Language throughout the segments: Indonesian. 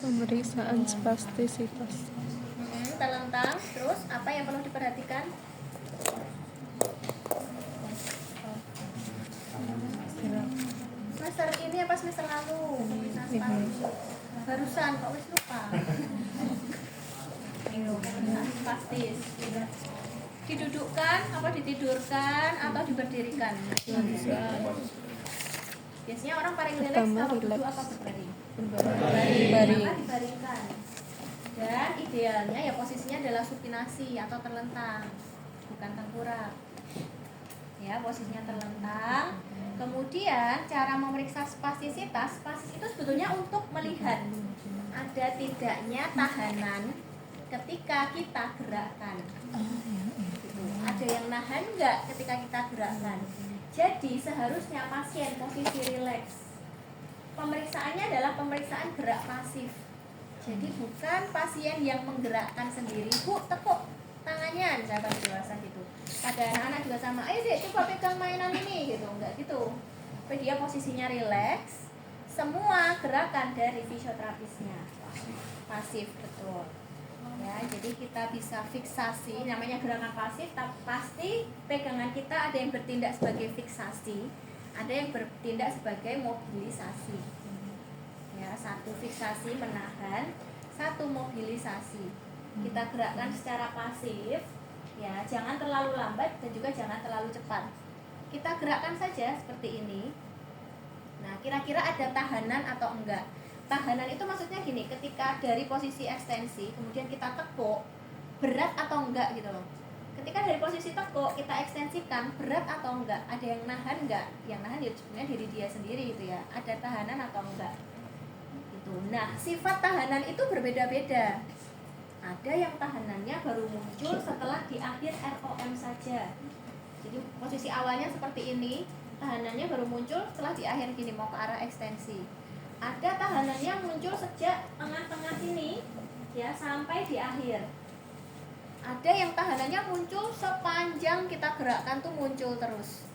Pemeriksaan spastisitas. Terlentang. Terus apa yang perlu diperhatikan? Semester ini apa semester lalu? Barusan kok wis lupa. Spastis. Didudukkan apa ditidurkan atau diberdirikan? Biasanya orang paling rileks kalau duduk apa berbaring? Dibaringkan. Dan idealnya ya posisinya adalah supinasi atau terlentang, bukan tengkurap. Ya, posisinya terlentang. Kemudian cara memeriksa spastisitas, spastis itu sebetulnya untuk melihat ada tidaknya tahanan ketika kita gerakkan. Ada yang nahan enggak ketika kita gerakkan. Jadi seharusnya pasien posisi rileks. Pemeriksaannya adalah pemeriksaan gerak pasif. Jadi bukan pasien yang menggerakkan sendiri. Bu, tekuk tangannya, misalnya pada dewasa gitu. Pada anak-anak juga sama, ayo dek coba pegang mainan ini gitu. Enggak gitu. Tapi dia posisinya rileks. Semua gerakan dari fisioterapisnya pasif, betul. Ya, jadi kita bisa fiksasi, namanya gerakan pasif, tapi pasti pegangan kita ada yang bertindak sebagai fiksasi, ada yang bertindak sebagai mobilisasi. Ya, satu fiksasi menahan, satu mobilisasi. Kita gerakkan secara pasif, ya, jangan terlalu lambat dan juga jangan terlalu cepat. Kita gerakkan saja seperti ini. Nah, kira-kira ada tahanan atau enggak? Tahanan itu maksudnya gini, ketika dari posisi ekstensi kemudian kita tekuk, berat atau enggak gitu loh. Ketika dari posisi tekuk kita ekstensikan, berat atau enggak? Ada yang nahan enggak? Yang nahan ya sebenarnya diri dia sendiri gitu ya. Ada tahanan atau enggak? Gitu. Nah, sifat tahanan itu berbeda-beda. Ada yang tahanannya baru muncul setelah di akhir ROM saja. Jadi posisi awalnya seperti ini, tahanannya baru muncul setelah di akhir gini mau ke arah ekstensi. Ada tahanannya muncul sejak tengah-tengah sini ya sampai di akhir. Ada yang tahanannya muncul sepanjang kita gerakkan tuh muncul terus.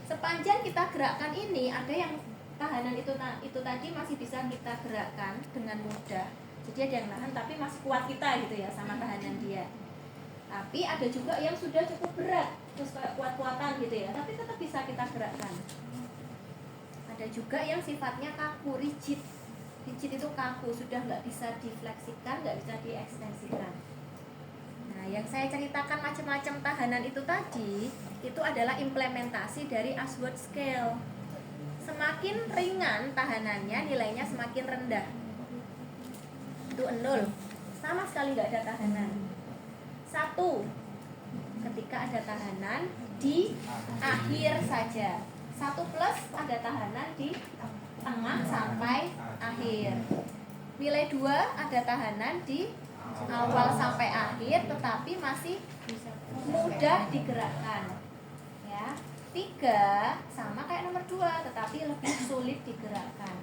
Sepanjang kita gerakkan ini ada yang tahanan itu tadi masih bisa kita gerakkan dengan mudah. Jadi ada yang nahan tapi masih kuat kita gitu ya sama tahanan dia. Tapi ada juga yang sudah cukup berat terus kayak kuat-kuatan gitu ya, tapi tetap bisa kita gerakkan. Ada juga yang sifatnya kaku, rigid. Rigid itu kaku, sudah nggak bisa difleksikan, nggak bisa diekstensikan. Nah, yang saya ceritakan macam-macam tahanan itu tadi, itu adalah implementasi dari Ashworth Scale. Semakin ringan tahanannya, nilainya semakin rendah. Itu 0, sama sekali nggak ada tahanan. 1, ketika ada tahanan di akhir saja. 1+ ada tahanan di tengah sampai akhir. Nilai 2 ada tahanan di awal sampai akhir tetapi masih mudah digerakkan. Ya. 3 sama kayak nomor 2 tetapi lebih sulit digerakkan.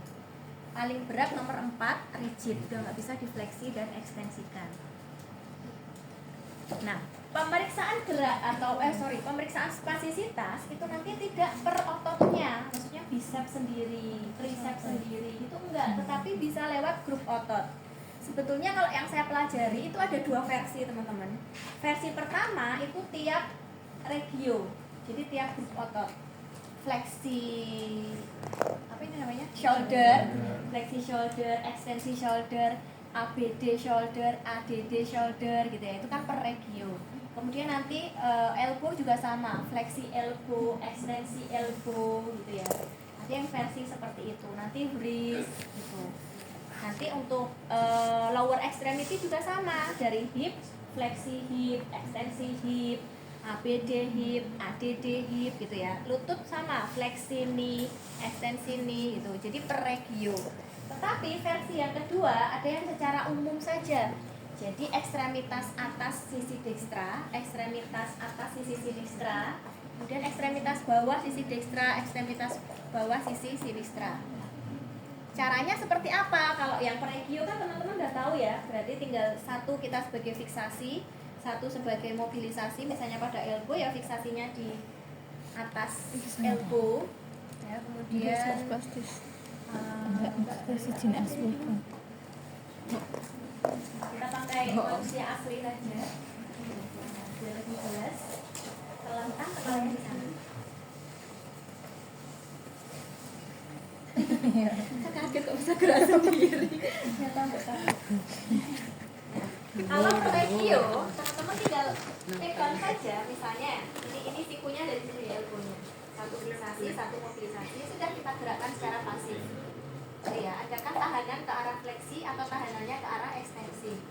Paling berat nomor 4 rigid, udah nggak bisa difleksi dan ekstensikan. Nah, pemeriksaan gerak pemeriksaan spasisitas itu nanti tidak per ototnya, maksudnya biceps sendiri, triceps sendiri itu enggak, tetapi bisa lewat grup otot. Sebetulnya kalau yang saya pelajari itu ada 2 versi teman-teman. Versi pertama itu tiap regio, jadi tiap grup otot. Fleksi apa ini namanya? Shoulder, fleksi shoulder, ekstensi shoulder, ABD shoulder, ADD shoulder gitu ya, itu kan per regio. Kemudian nanti elbow juga sama, fleksi elbow, ekstensi elbow gitu ya. Ada yang versi seperti itu. Nanti wrist gitu. Nanti untuk lower extremity juga sama, dari hip, fleksi hip, ekstensi hip, ABD hip, ADD hip gitu ya. Lutut sama, fleksi knee, ekstensi knee gitu. Jadi per regio. Tetapi versi yang kedua ada yang secara umum saja. Jadi ekstremitas atas sisi dekstra, ekstremitas atas sisi sinistra, kemudian ekstremitas bawah sisi dekstra, ekstremitas bawah sisi sinistra. Caranya seperti apa? Kalau yang regio kan teman-teman udah tahu ya. Berarti tinggal satu kita sebagai fiksasi, satu sebagai mobilisasi. Misalnya pada elbow ya fiksasinya di atas elbow. Ya, kemudian Enggak kasih jin asli kan. Kita pakai manusia asli saja biar lebih jelas. Telentang kepalanya di sana. Kaget kok bisa gerak sendiri. Kalau regio, teman-teman tinggal pegang saja. Misalnya ini sikunya dari sini elbonya. Satu mobilisasi, satu mobilisasi sudah kita gerakkan secara pasif. Ya, adakan tahanan ke arah fleksi atau tahanannya ke arah ekstensi.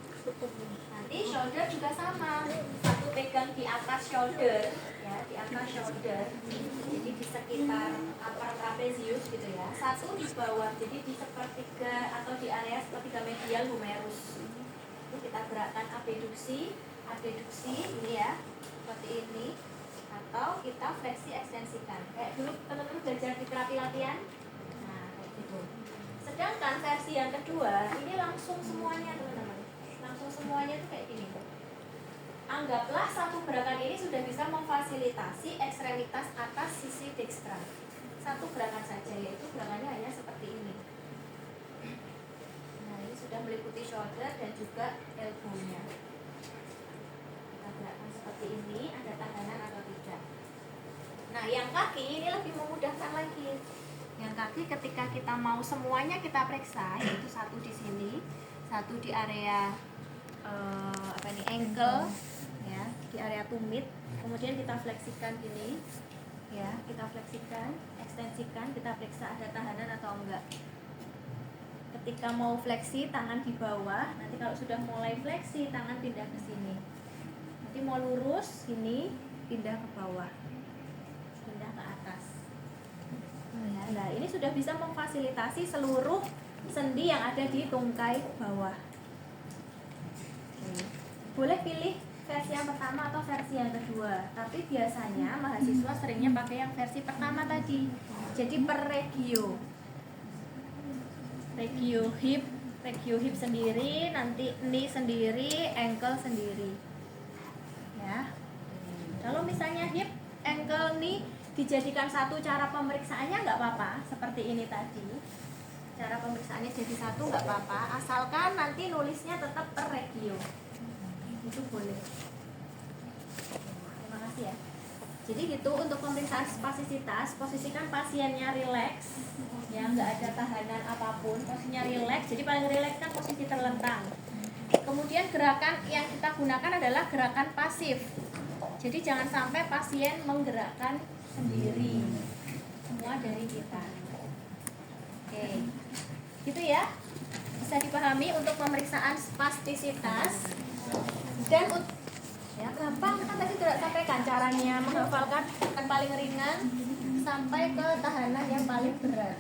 Nanti shoulder juga sama, satu pegang di atas shoulder, ya di atas shoulder, jadi di sekitar upper trapezius gitu ya. Satu di bawah, jadi di sepertiga atau di area sepertiga medial humerus. Itu kita gerakkan abduksi, ini ya, seperti ini. Atau kita fleksi ekstensikan. Kayak dulu teman-teman belajar di terapi latihan. Nah, kayak gitu. Sedangkan versi yang kedua, ini langsung semuanya teman-teman. Langsung semuanya itu kayak gini. Anggaplah satu gerakan ini sudah bisa memfasilitasi ekstremitas atas sisi dextra. Satu gerakan saja, yaitu gerakannya hanya seperti ini. Nah, ini sudah meliputi shoulder dan juga elbow-nya. Kita gerakan seperti ini, ada tahanan atau tidak. Nah, yang kaki ini lebih memudahkan lagi. Yang kaki ketika kita mau semuanya kita periksa, yaitu satu di sini, satu di area ankle, ya, di area tumit. Kemudian kita fleksikan ini, ya, kita fleksikan, ekstensikan, kita periksa ada tahanan atau enggak. Ketika mau fleksi, tangan di bawah. Nanti kalau sudah mulai fleksi, tangan pindah ke sini. Nanti mau lurus, sini pindah ke bawah, pindah ke atas. Nah, ini sudah bisa memfasilitasi seluruh sendi yang ada di tungkai bawah. Boleh pilih versi yang pertama atau versi yang kedua, tapi biasanya mahasiswa seringnya pakai yang versi pertama tadi. Jadi per regio hip sendiri, nanti knee sendiri, ankle sendiri. Ya. Kalau misalnya hip, ankle, knee dijadikan satu, cara pemeriksaannya nggak apa-apa, seperti ini tadi. Cara pemeriksaannya jadi satu nggak apa-apa, asalkan nanti nulisnya tetap per regio. Itu boleh. Terima kasih ya. Jadi gitu untuk pemeriksaan spasisitas, posisikan pasiennya rileks, ya nggak ada tahanan apapun, posisinya rileks. Jadi paling rileks kan posisi terlentang. Kemudian gerakan yang kita gunakan adalah gerakan pasif. Jadi jangan sampai pasien menggerakkan sendiri, semua dari kita. Oke, gitu ya, bisa dipahami untuk pemeriksaan spastisitas. Dan ya gampang kan tadi sudah sampaikan caranya menghafalkan yang paling ringan sampai ke tahanan yang paling berat.